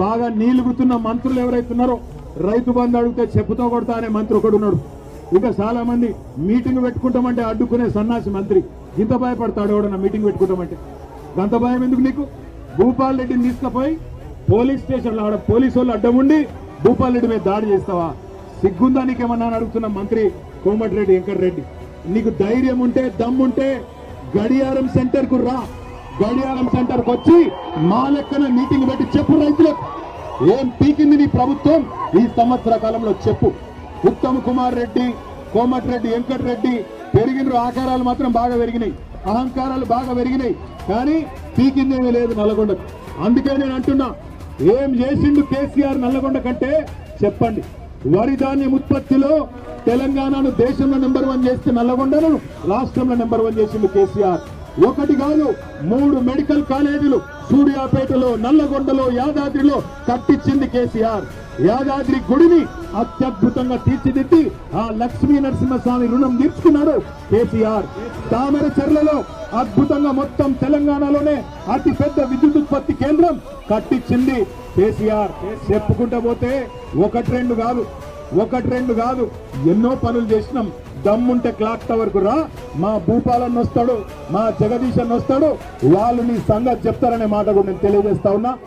బాగా నీలుగుతున్న మంత్రులు ఎవరైతున్నారో రైతు బంధు అడిగితే చెప్పుతో కొడతా అనే మంత్రి ఒకడు ఉన్నాడు. ఇంకా చాలా మంది మీటింగ్ పెట్టుకుంటామంటే అడ్డుకునే సన్నాసి మంత్రి. ఇంత భయపడతాడు ఎవడన్నా మీటింగ్ పెట్టుకుంటామంటే? గంత భయం ఎందుకు నీకు? భూపాల్ రెడ్డిని తీసుకుపోయి పోలీస్ స్టేషన్లో ఆడ పోలీసు వాళ్ళు అడ్డం ఉండి భూపాల్ రెడ్డి మీద దాడి చేస్తావా? సిగ్గుందా నీకేమన్నా అడుగుతున్న మంత్రి కోమటిరెడ్డి వెంకటరెడ్డి. నీకు ధైర్యం ఉంటే దమ్ముంటే గడియారం సెంటర్ కు రా. గడియారం సెంటర్ కు వచ్చి మా లెక్కన మీటింగ్ పెట్టి చెప్పు రైతులకు ఏం పీకింది నీ ప్రభుత్వం ఈ సంవత్సర కాలంలో చెప్పు. ఉత్తమ్ కుమార్ రెడ్డి, కోమటిరెడ్డి వెంకటరెడ్డి పెరిగిన ఆకారాలు మాత్రం బాగా పెరిగినాయి, అహంకారాలు బాగా పెరిగినాయి, కానీ పీకిందేమీ లేదు నల్లగొండకు. అందుకే నేను అంటున్నా, ఏం చేసిండు కేసీఆర్ నల్లగొండ కంటే చెప్పండి. వరి ధాన్యం ఉత్పత్తిలో తెలంగాణను దేశంలో నెంబర్ 1 చేస్తే నల్లగొండను రాష్ట్రంలో నెంబర్ 1 చేసిండు కేసీఆర్. ఒకటి కాదు 3 మెడికల్ కాలేజీలు సూర్యాపేటలో, నల్లగొండలో, యాదాద్రిలో కట్టించింది కేసీఆర్. యాదాద్రి గుడిని అత్యద్భుతంగా తీర్చిదిద్ది ఆ లక్ష్మీ నరసింహస్వామి రుణం తీర్చుకున్నాడు కేసీఆర్. తామరచెర్లలో అద్భుతంగా మొత్తం తెలంగాణలోనే అతి పెద్ద విద్యుత్ ఉత్పత్తి కేంద్రం కట్టించింది కేసీఆర్. చెప్పుకుంటా పోతే ఒకటి రెండు కాదు ఎన్నో పనులు చేసినాం. దమ్ముంటే క్లాక్ టవర్ కు రా, మా భూపాలన్న వస్తాడు, మా జగదీశన్ వస్తాడు, వాళ్ళు నీ సంగతి చెప్తారనే మాట కూడా నేను తెలియజేస్తా ఉన్నా.